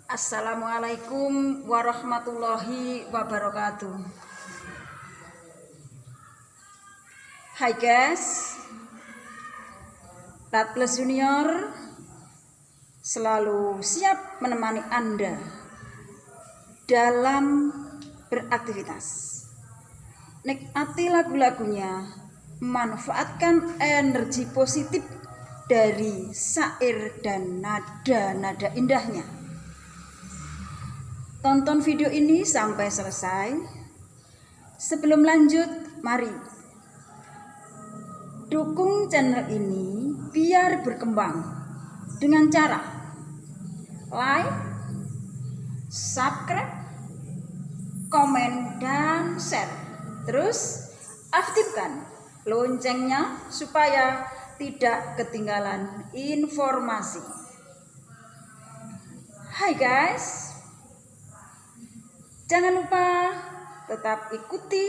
Assalamualaikum warahmatullahi wabarakatuh. Hai guys, Lat Plus Junior selalu siap menemani Anda dalam beraktivitas. Nikmati lagu-lagunya, manfaatkan energi positif dari syair dan nada-nada indahnya. Tonton video ini sampai selesai. Sebelum lanjut, mari dukung channel ini biar berkembang dengan cara like, subscribe, komen, dan share. Terus aktifkan loncengnya supaya tidak ketinggalan informasi. Hai guys, jangan lupa tetap ikuti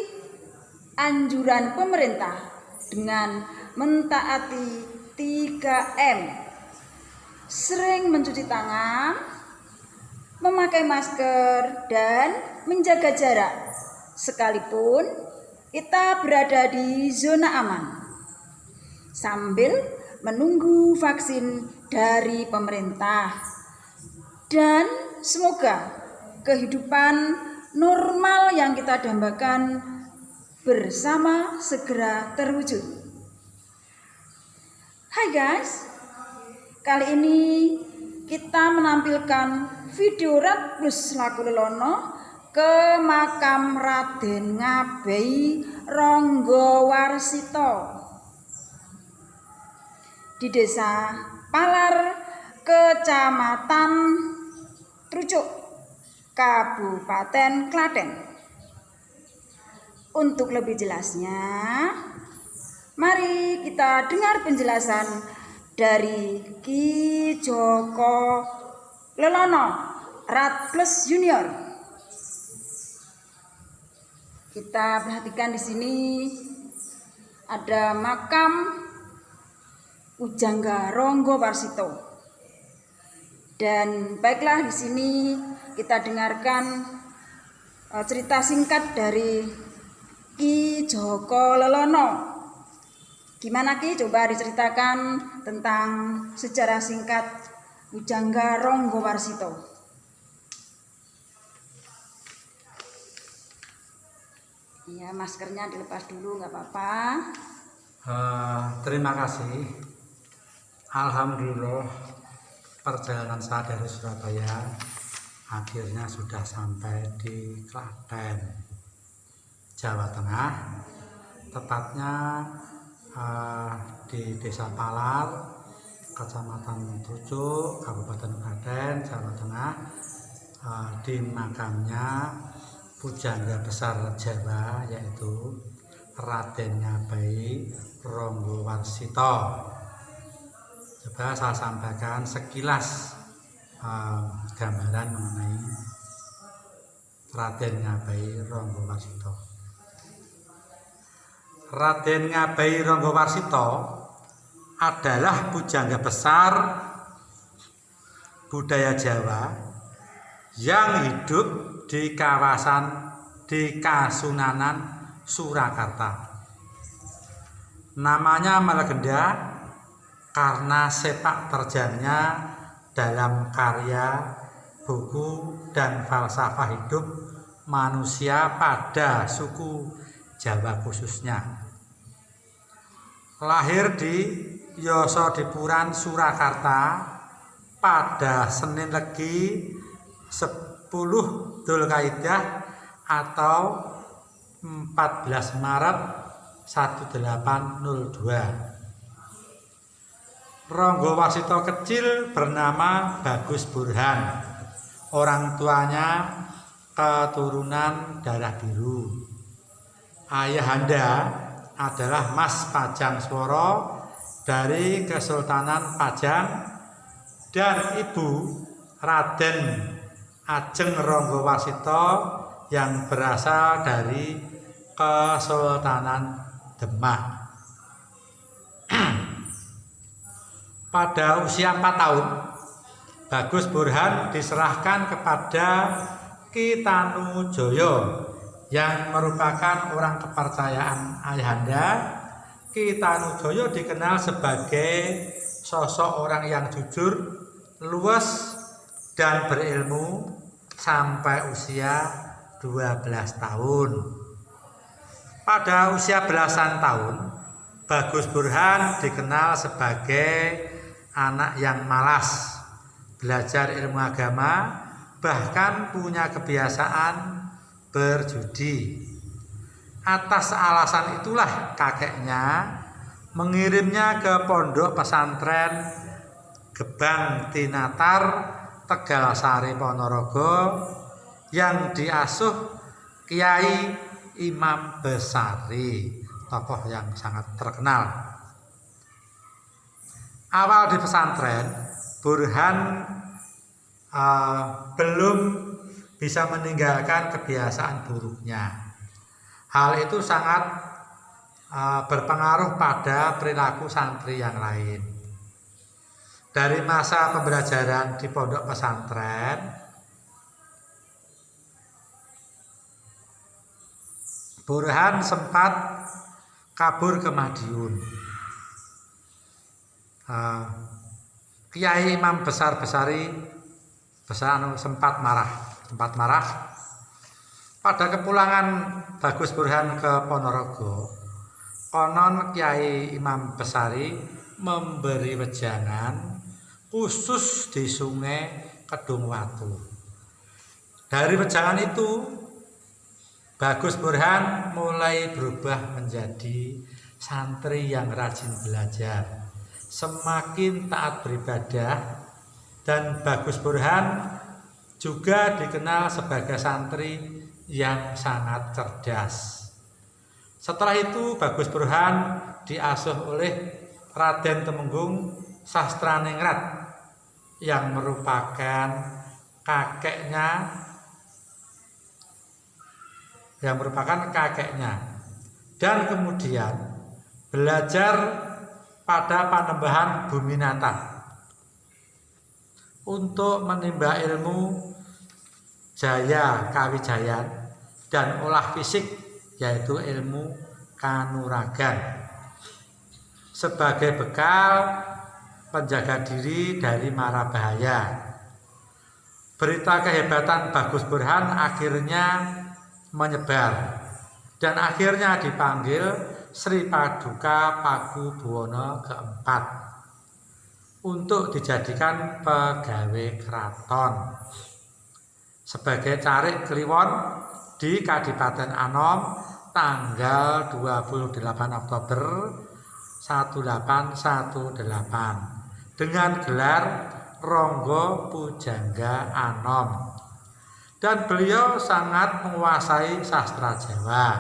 anjuran pemerintah dengan mentaati 3M. Sering mencuci tangan, memakai masker, dan menjaga jarak. Sekalipun kita berada di zona aman, sambil menunggu vaksin dari pemerintah. Dan semoga kehidupan normal yang kita dambakan bersama segera terwujud. Hai guys, kali ini kita menampilkan video Lat Plus lagu Lelono ke makam Raden Ngabei Ranggawarsita di Desa Palar, Kecamatan Trucuk, Kabupaten Klaten. Untuk lebih jelasnya, mari kita dengar penjelasan dari Ki Joko Lelono, Lat Plus Junior. Kita perhatikan di sini ada makam Pujangga Ranggawarsita. Dan baiklah, di sini kita dengarkan cerita singkat dari Ki Joko Lelono. Gimana Ki? Coba diceritakan tentang sejarah singkat Pujangga Ranggawarsita. Iya, maskernya dilepas dulu, nggak apa-apa. Terima kasih. Alhamdulillah, perjalanan saya dari Surabaya akhirnya sudah sampai di Klaten, Jawa Tengah, tepatnya di Desa Palar, Kecamatan Trucuk, Kabupaten Klaten, Jawa Tengah, di makamnya Pujangga Besar Jawa, yaitu Raden Ngabei Ranggawarsita. Coba saya sampaikan sekilas gambaran mengenai Raden Ngabei Ranggawarsita. Raden Ngabei Ranggawarsita adalah pujangga besar budaya Jawa yang hidup di Kasunanan Surakarta. Namanya melegenda karena sepak terjangnya dalam karya, buku, dan falsafah hidup manusia pada suku Jawa khususnya. Lahir di Yosodipuran, Surakarta pada Senin Legi 10 Dzulkaidah atau 14 Maret 1802. Ranggawarsita kecil bernama Bagus Burhan. Orang tuanya keturunan darah biru. Ayahanda adalah Mas Pajang Swara dari Kesultanan Pajang, dan ibu Raden Ajeng Ranggawarsita yang berasal dari Kesultanan Demak. Pada usia 4 tahun, Bagus Burhan diserahkan kepada Ki Tanujoyo yang merupakan orang kepercayaan ayahanda. Ki Tanujoyo dikenal sebagai sosok orang yang jujur, luwes, dan berilmu sampai usia 12 tahun. Pada usia belasan tahun, Bagus Burhan dikenal sebagai anak yang malas, belajar ilmu agama, bahkan punya kebiasaan berjudi. Atas alasan itulah kakeknya mengirimnya ke pondok pesantren Gebang Tinatar, Tegalsari Ponorogo yang diasuh Kiai Imam Besari, tokoh yang sangat terkenal. Awal di pesantren, Burhan belum bisa meninggalkan kebiasaan buruknya. Hal itu sangat berpengaruh pada perilaku santri yang lain. Dari masa pembelajaran di pondok pesantren, Burhan sempat kabur ke Madiun. Kiai Imam Besari sempat marah. Pada kepulangan Bagus Burhan ke Ponorogo, konon Kiai Imam Besari memberi wejangan khusus di Sungai Kedung Watu. Dari wejangan itu, Bagus Burhan mulai berubah menjadi santri yang rajin belajar, semakin taat beribadah, dan Bagus Burhan juga dikenal sebagai santri yang sangat cerdas. Setelah itu Bagus Burhan diasuh oleh Raden Temenggung Sastraningrat yang merupakan kakeknya dan kemudian belajar pada Panembahan Buminata untuk menimba ilmu Jaya Kawijayan dan olah fisik, yaitu ilmu kanuragan, sebagai bekal penjaga diri dari mara bahaya. Berita kehebatan Bagus Burhan akhirnya menyebar dan akhirnya dipanggil Sri Paduka Pakubuwono keempat untuk dijadikan pegawai keraton sebagai carik kliwon di Kadipaten Anom tanggal 28 Oktober 1818 dengan gelar Ronggo Pujangga Anom. Dan beliau sangat menguasai sastra Jawa.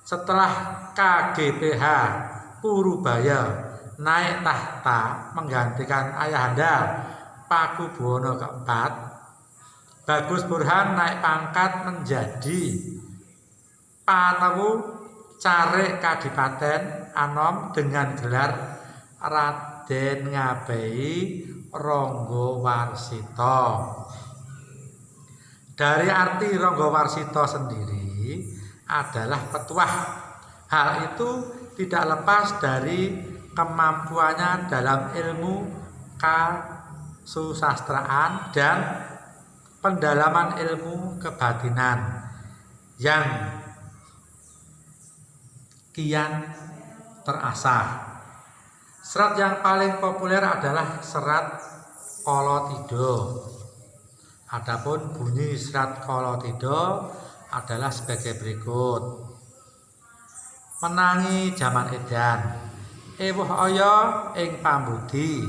Setelah KGPH Purubaya naik tahta menggantikan ayahanda Pakubuwono keempat, Bagus Burhan naik pangkat menjadi Panewu Carik Kadipaten Anom dengan gelar Raden Ngabehi Ronggo Warsito. Dari arti Ronggo Warsito sendiri adalah petuah. Hal itu tidak lepas dari kemampuannya dalam ilmu kasusastraan dan pendalaman ilmu kebatinan yang kian terasah. Serat yang paling populer adalah serat Kolotida. Adapun bunyi serat Kolotida adalah sebagai berikut. Menangi jaman edan, ewuh aya ing pambudi,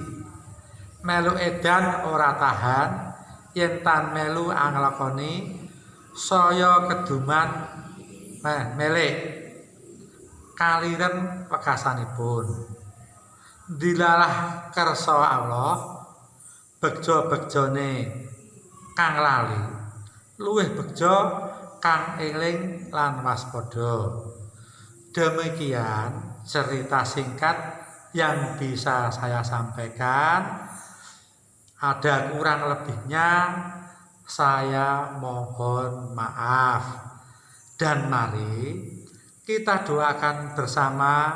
melu edan ora tahan, yen tan melu anglakoni, saya keduman melek, kaliren wekasanipun. Dilalah kersa Allah, begja-begjane kang lali, luwih begja kang eling lan waspada. Demikian cerita singkat yang bisa saya sampaikan. Ada kurang lebihnya, saya mohon maaf. Dan mari kita doakan bersama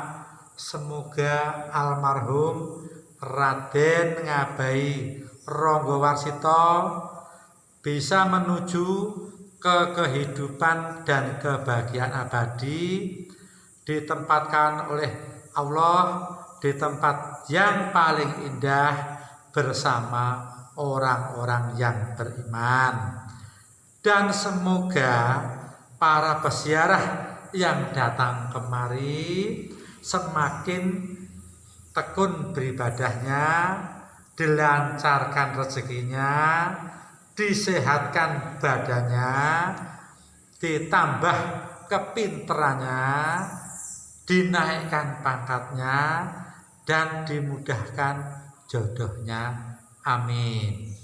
semoga almarhum Raden Ngabai Ronggowarsito bisa menuju ke kehidupan dan kebahagiaan abadi, ditempatkan oleh Allah di tempat yang paling indah bersama orang-orang yang beriman. Dan semoga para peziarah yang datang kemari semakin tekun beribadahnya, dilancarkan rezekinya, disehatkan badannya, ditambah kepinterannya, dinaikkan pangkatnya, dan dimudahkan jodohnya. Amin.